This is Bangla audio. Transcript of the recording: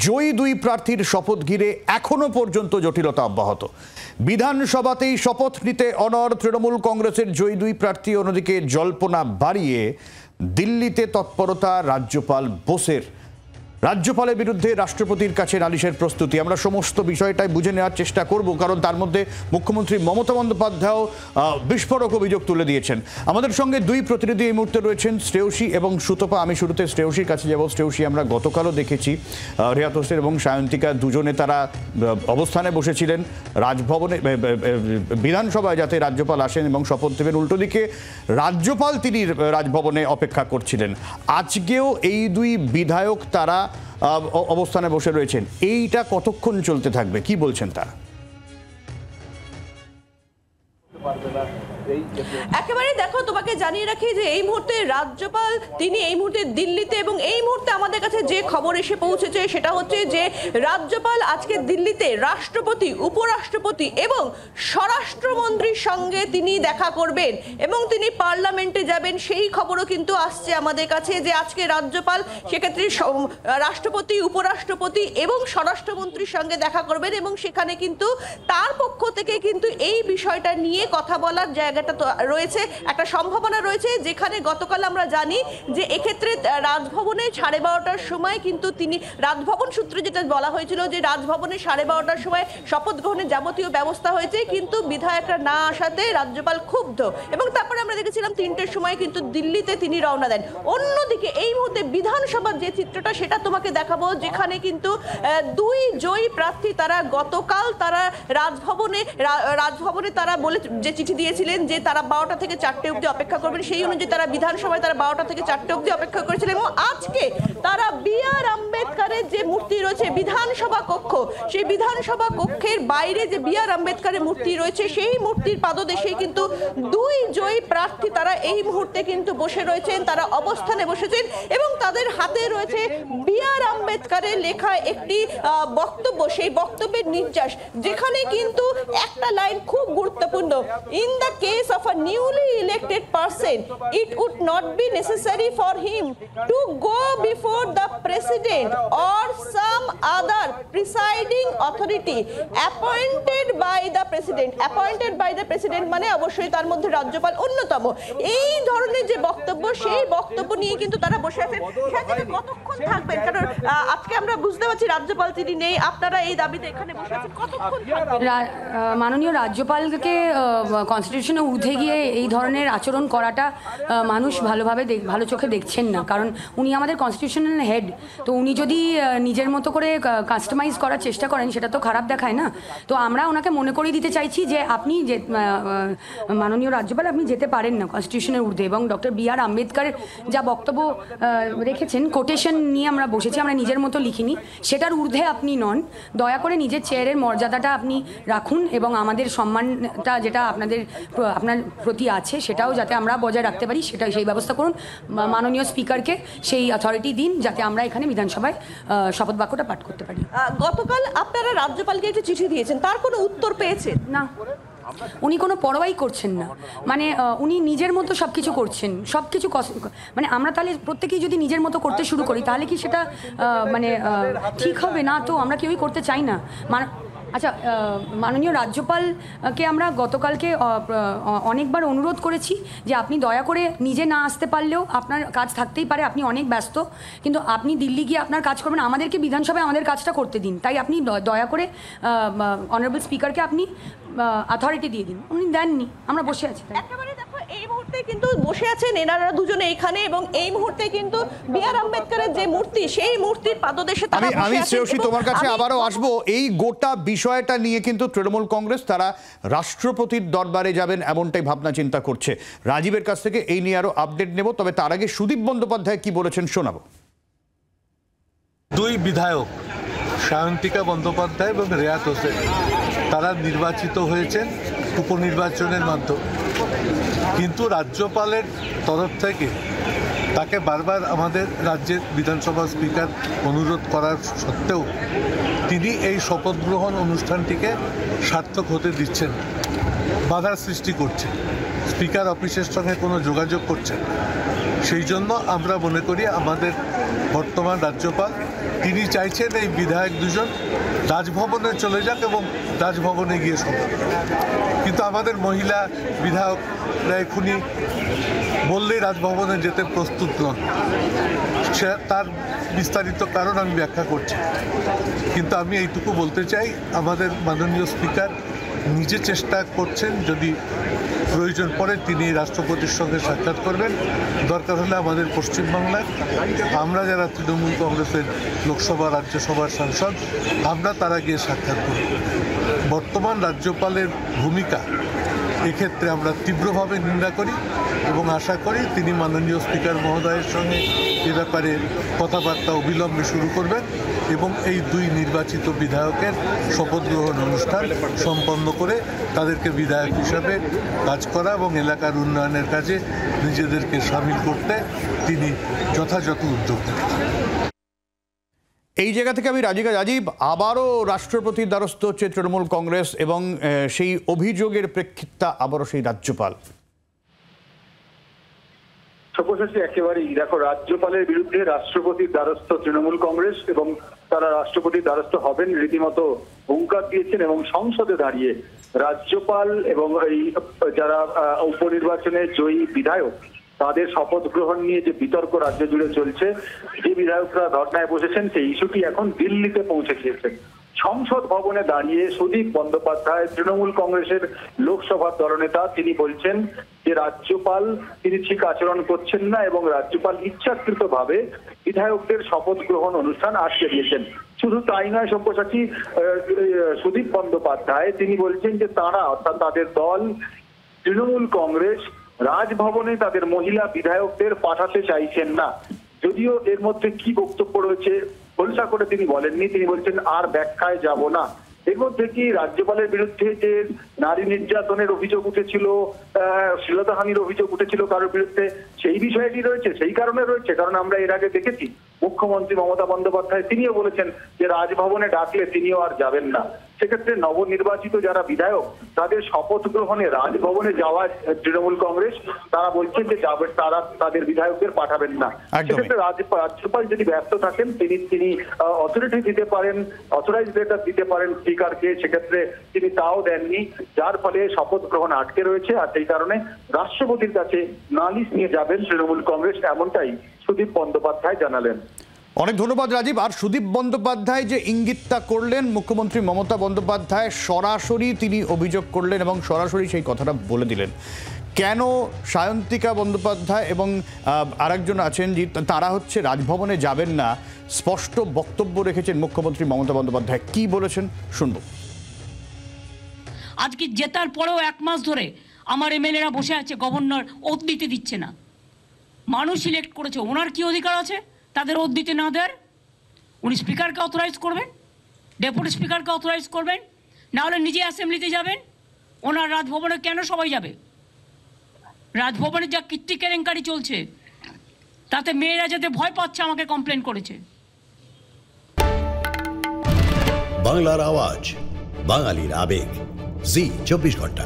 জয়ী দুই প্রার্থীর শপথ ঘিরে এখনো পর্যন্ত জটিলতা অব্যাহত। বিধানসভাতেই শপথ নিতে অনড় তৃণমূল কংগ্রেসের জয়ী দুই প্রার্থী, অন্যদিকে জল্পনা বাড়িয়ে দিল্লিতে তৎপরতা রাজ্যপাল বোসের। রাজ্যপালের বিরুদ্ধে রাষ্ট্রপতির কাছে নালিশের প্রস্তুতি। আমরা সমস্ত বিষয়টাই বুঝে নেওয়ার চেষ্টা করব, কারণ তার মধ্যে মুখ্যমন্ত্রী মমতা বন্দ্যোপাধ্যায়ও বিস্ফোরক অভিযোগ তুলে দিয়েছেন। আমাদের সঙ্গে দুই প্রতিনিধি এই মুহূর্তে রয়েছেন, শ্রেয়সী এবং সুতপা। আমি শুরুতে শ্রেয়সীর কাছে যাব। শ্রেয়সী, আমরা গতকালও দেখেছি রেয়াত হোসেন এবং সায়ন্তিকা দুজনে তারা অবস্থানে বসেছিলেন রাজভবনে, বিধানসভায় যাতে রাজ্যপাল আসেন এবং শপথ দেবেন। উল্টো দিকে রাজ্যপাল তিনি রাজভবনে অপেক্ষা করছিলেন। আজকেও এই দুই বিধায়ক তারা অবস্থানে বসে রয়েছেন। এইটা কতক্ষণ চলতে থাকবে, কি বলছেন তারা? একেবারে দেখো, তোমাকে জানিয়ে রাখি যে এই মুহূর্তে রাজ্যপাল তিনি এই মুহূর্তে দিল্লিতে, এবং এই মুহূর্তে আমাদের কাছে যে খবর এসে পৌঁছেছে সেটা হচ্ছে যে রাজ্যপাল আজকে দিল্লিতে রাষ্ট্রপতি, উপরাষ্ট্রপতি এবং স্বরাষ্ট্রমন্ত্রীর সঙ্গে তিনি দেখা করবেন এবং তিনি পার্লামেন্টে যাবেন। সেই খবরও কিন্তু আসছে আমাদের কাছে যে আজকে রাজ্যপাল সেক্ষেত্রে রাষ্ট্রপতি, উপরাষ্ট্রপতি এবং স্বরাষ্ট্রমন্ত্রীর সঙ্গে দেখা করবেন এবং সেখানে কিন্তু তার পক্ষ থেকে কিন্তু এই বিষয়টা নিয়ে কথা বলার জায়গাটা তো রয়েছে, একটা সম্ভাবনা রয়েছে। যেখানে গতকাল আমরা জানি যে এক্ষেত্রে রাজভবনে 12:30টার সময় কিন্তু তিনি, রাজভবন সূত্রে যেটা বলা হয়েছিল যে রাজভবনে 12:30টার সময় শপথ গ্রহণের যাবতীয় ব্যবস্থা হয়েছে, কিন্তু বিধায়করা না আসাতে রাজ্যপাল ক্ষুব্ধ এবং তারপরে আমরা দেখেছিলাম 3টের সময় কিন্তু দিল্লিতে তিনি রওনা দেন। অন্যদিকে এই মুহূর্তে বিধানসভার যে চিত্রটা সেটা তোমাকে দেখাবো, যেখানে কিন্তু দুই জয়ী প্রার্থী তারা গতকাল তারা রাজভবনে তারা বলে যে চিঠি দিয়েছিলেন যে তারা 12টা থেকে 4টে অবধি অপেক্ষা করবেন। সেই অনুযায়ী তারা বিধানসভায় তারা 12টা থেকে 4টে অবধি অপেক্ষা করেছিলেন এবং আজকে তারা বি.আর. আম্বেদকরের যে মূর্তি রয়েছে বিধানসভা কক্ষ, সেই বিধানসভা কক্ষের বাইরে যে বি.আর. আম্বেদকরের মূর্তি রয়েছে সেই মূর্তির পাদদেশে কিন্তু দুই জয়ী প্রার্থী তারা এই মুহূর্তে কিন্তু বসে রয়েছেন, তারা অবস্থানে বসেছেন এবং তাদের হাতে রয়েছে বি.আর. আম্বেদকরের লেখা একটি বক্তব্য। সেই বক্তব্যের নির্যাস, যেখানে কিন্তু একটা লাইন খুব গুরুত্বপূর্ণ, in the case of a newly elected person it would not be necessary for him to go before the president or some other presiding authority appointed by the president মানে অবশ্যই তার মধ্যে রাজ্যপাল অন্যতম। এই ধরনের যে বক্তব্য, সেই বক্তব্য নিয়ে কিন্তু তারা বসে আছেন। কতক্ষণ থাকবেন? কারণ আজকে আমরা বুঝতে পারছি রাজ্যপাল তিনি নেই, আপনারা এই দাবিতে এখানে বসে আছেন, কতক্ষণ থাকবেন? মাননীয় রাজ্যপালকে কনস্টিটিউশনে উঠে গিয়ে এই ধরনের আচরণ করাটা মানুষ ভালো চোখে দেখছেন না, কারণ উনি আমাদের কনস্টিটিউশনাল হেড। তো উনি যদি নিজের মতো করে কাস্টমাইজ করার চেষ্টা করেন সেটা তো খারাপ দেখায় না। তো আমরা ওনাকে মনে করিয়ে দিতে চাইছি যে আপনি যে মাননীয় রাজ্যপাল আপনি যেতে পারেন না কনস্টিটিউশনের ঊর্ধ্বে, এবং ডক্টর বি.আর. আম্বেদকর যা বক্তব্য রেখেছেন, কোটেশন নিয়ে আমরা বসেছি, আমরা নিজের মতো লিখিনি, সেটার ঊর্ধ্বে আপনি নন। দয়া করে নিজের চেয়ারের মর্যাদাটা আপনি রাখুন এবং আমাদের সম্মানটা যেটা আপনার প্রতি আছে সেটাও যাতে আমরা বজায় রাখতে পারি সেই ব্যবস্থা করুন। মাননীয় স্পিকারকে সেই অথরিটি দিন যাতে আমরা এখানে বিধানসভায় শপথ বাক্যটা পাঠ করতে পারি। গতকাল আপনারা রাজ্যপালকে একটা চিঠি দিয়েছেন, তার কোনো উত্তর পেয়েছেন? না, উনি কোনো পরোয়াই করছেন না। মানে উনি নিজের মতো সব কিছু করছেন, সব কিছু মানে আমরা তাহলে প্রত্যেকেই যদি নিজের মতো করতে শুরু করি তাহলে কি সেটা মানে ঠিক হবে না? তো আমরা কেউই করতে চাই না। আচ্ছা, মাননীয় রাজ্যপালকে আমরা গতকালকে অনেকবার অনুরোধ করেছি যে আপনি দয়া করে নিজে না আসতে পারলেও আপনার কাজ থাকতেই পারে, আপনি অনেক ব্যস্ত, কিন্তু আপনি দিল্লি গিয়ে আপনার কাজ করবেন, আমাদেরকে বিধানসভায় আমাদের কাজটা করতে দিন। তাই আপনি দয়া করে অনারেবল স্পিকারকে আপনি অথরিটি দিয়ে দিন। উনি দেননি, আমরা বসে আছি। এই মুহূর্তে কিন্তু বসে আছেন এনারা দুজনে এখানে, এবং এই মুহূর্তে কিন্তু বি.আর. আম্বেদকরের যে মূর্তি, সেই মূর্তির পাদদেশে তারা বসে আছেন। আমি শ্রেয়সী তোমার কাছে আবারও আসবো। এই গোটা বিষয়টা নিয়ে কিন্তু তৃণমূল কংগ্রেস তারা রাষ্ট্রপতির দরবারে যাবেন এমনটাই ভাবনা চিন্তা করছে। রাজীবের কাছ থেকে এই নিয়ে আরো আপডেট নেব, তবে তার আগে সুদীপ বন্দ্যোপাধ্যায় কি বলেছেন শোনাবো। দুই বিধায়ক সায়ন্তিকা বন্দ্যোপাধ্যায় এবং রেয়াত হোসেন তারা নির্বাচিত হয়েছেন উপনির্বাচনের মাধ্যমে, কিন্তু রাজ্যপালের তরফ থেকে তাকে বারবার আমাদের রাজ্যের বিধানসভা স্পিকার অনুরোধ করার সত্ত্বেও তিনি এই শপথ গ্রহণ অনুষ্ঠানটিকে সার্থক হতে দিচ্ছেন, বাধার সৃষ্টি করছে, স্পিকার অফিসের সঙ্গে কোনো যোগাযোগ করছেন। সেই জন্য আমরা মনে করি আমাদের বর্তমান রাজ্যপাল তিনি চাইছেন এই বিধায়ক দুজন রাজভবনে চলে যাক এবং রাজভবনে গিয়ে শপথ নেন। কিন্তু আমাদের মহিলা বিধায়করা এখনই বললেই রাজভবনে যেতে প্রস্তুত নন। তার বিস্তারিত কারণ আমি ব্যাখ্যা করছি, কিন্তু আমি এইটুকু বলতে চাই, আমাদের মাননীয় স্পিকার নিজে চেষ্টা করছেন, যদি প্রয়োজন পড়ে তিনি রাষ্ট্রপতির সঙ্গে সাক্ষাৎ করবেন। দরকার হলে আমাদের পশ্চিমবাংলায় আমরা যারা তৃণমূল কংগ্রেসের লোকসভা রাজ্যসভার সাংসদ, আমরা তারা গিয়ে সাক্ষাৎ করব। বর্তমান রাজ্যপালের ভূমিকা এক্ষেত্রে আমরা তীব্রভাবে নিন্দা করি এবং আশা করি তিনি মাননীয় স্পিকার মহোদয়ের সঙ্গে এ ব্যাপারে কথাবার্তা অবিলম্বে শুরু করবেন এবং এই দুই নির্বাচিত বিধায়কের শপথ গ্রহণ অনুষ্ঠান সম্পন্ন করে তাদেরকে বিধায়ক হিসাবে কাজ করা এবং এলাকার উন্নয়নের কাজে নিজেদেরকে সামিল করতে তিনি যথাযথ উদ্যোগ নেবেন। এই জায়গা থেকে আমি রাজীব আবারও রাষ্ট্রপতির দ্বারস্থ হচ্ছে তৃণমূল কংগ্রেস এবং সেই অভিযোগের প্রেক্ষিতে আবারও সেই রাজ্যপাল। সব্যসাচী, একেবারেই দেখো, রাজ্যপালের বিরুদ্ধে রাষ্ট্রপতির দ্বারস্থ তৃণমূল কংগ্রেস এবং তারা রাষ্ট্রপতির দ্বারস্থ হবেন রীতিমতো হুঙ্কার দিয়েছেন এবং সংসদে দাঁড়িয়ে রাজ্যপাল এবং এই যারা উপনির্বাচনে জয়ী বিধায়ক তাদের শপথ গ্রহণ নিয়ে যে বিতর্ক রাজ্য জুড়ে চলছে, যে বিধায়করা ধর্নায় বসেছেন সেই ইস্যুটি এখন দিল্লিতে পৌঁছে গিয়েছে। সংসদ ভবনে দাঁড়িয়ে সুদীপ বন্দ্যোপাধ্যায়, তৃণমূল কংগ্রেসের লোকসভার দলনেতা, তিনি বলছেন যে রাজ্যপাল তিনি ঠিক আচরণ করছেন না এবং রাজ্যপাল ইচ্ছাকৃতভাবে বিধায়কদের শপথ গ্রহণ অনুষ্ঠান আটকে দিয়েছেন। শুধু তাই নয় সব্যসাচী, সুদীপ বন্দ্যোপাধ্যায় তিনি বলছেন যে তারা অর্থাৎ তাদের দল তৃণমূল কংগ্রেস রাজভবনে তাদের মহিলা বিধায়কদের পাঠাতে চাইছেন না। যদিও এর মধ্যে কি বক্তব্য রয়েছে খোলসা করে তিনি বলেননি, তিনি বলছেন আর ব্যাখ্যায় যাব না। এর মধ্যে কি রাজ্যপালের বিরুদ্ধে যে নারী নির্যাতনের অভিযোগ উঠেছিল, শ্লীলতাহানির অভিযোগ উঠেছিল কারোর বিরুদ্ধে, সেই বিষয়টি রয়েছে, সেই কারণে রয়েছে। কারণ আমরা এর আগে দেখেছি মুখ্যমন্ত্রী মমতা বন্দ্যোপাধ্যায় তিনিও বলেছেন যে রাজভবনে ডাকলে তিনিও আর যাবেন না। সেক্ষেত্রে নবনির্বাচিত যারা বিধায়ক তাদের শপথ গ্রহণে রাজভবনে যাওয়া তৃণমূল কংগ্রেস তারা বলছেন যে যাবে, তারা তাদের বিধায়কদের পাঠাবেন না। সেক্ষেত্রে রাজ্যপাল যদি ব্যস্ত থাকেন তিনি অথরিটি দিতে পারেন, অথরাইজ লেটার দিতে পারেন স্পিকারকে, সেক্ষেত্রে তিনি তাও দেননি, যার ফলে শপথ গ্রহণ আটকে রয়েছে। আর সেই কারণে রাষ্ট্রপতির কাছে নালিশ নিয়ে যাবেন তৃণমূল কংগ্রেস, এমনটাই সুদীপ বন্দ্যোপাধ্যায় জানালেন। অনেক ধন্যবাদ রাজীব। আর সুদীপ বন্দ্যোপাধ্যায় যে ইঙ্গিতটা করলেন, মুখ্যমন্ত্রী মমতা বন্দ্যোপাধ্যায় সরাসরি তিনি অভিযোগ করলেন এবং সরাসরি সেই কথাটা বলে দিলেন। কেন সায়ন্তিকা বন্দ্যোপাধ্যায় এবং আরেকজন আছেন যে তারা হচ্ছে রাজভবনে যাবেন না, স্পষ্ট বক্তব্য রেখেছেন মুখ্যমন্ত্রী মমতা বন্দ্যোপাধ্যায়। কি বলেছেন শুনব। আজকে জেতার পরেও 1 মাস ধরে আমার এমএলএরা বসে আছে, গভর্নর ওত দিতে দিচ্ছে না। মানুষ সিলেক্ট করেছে, ওনার কি অধিকার আছে তাদের ওত দিতে না দেওয়ার? উনি স্পিকারকে অথরাইজ করবেন, ডেপুটি স্পিকারকে অথরাইজ করবেন, না হলে নিজে অ্যাসেম্বলিতে যাবেন। ওনার রাজভবনে কেন সবাই যাবে? রাজভবনে যা কীর্তি কেলেঙ্কারি চলছে তাতে মেয়েরা যাতে ভয় পাচ্ছে আমাকে কমপ্লেন করেছে। বাংলার আওয়াজ, বাঙালির আবেগ, জি 24 ঘন্টা।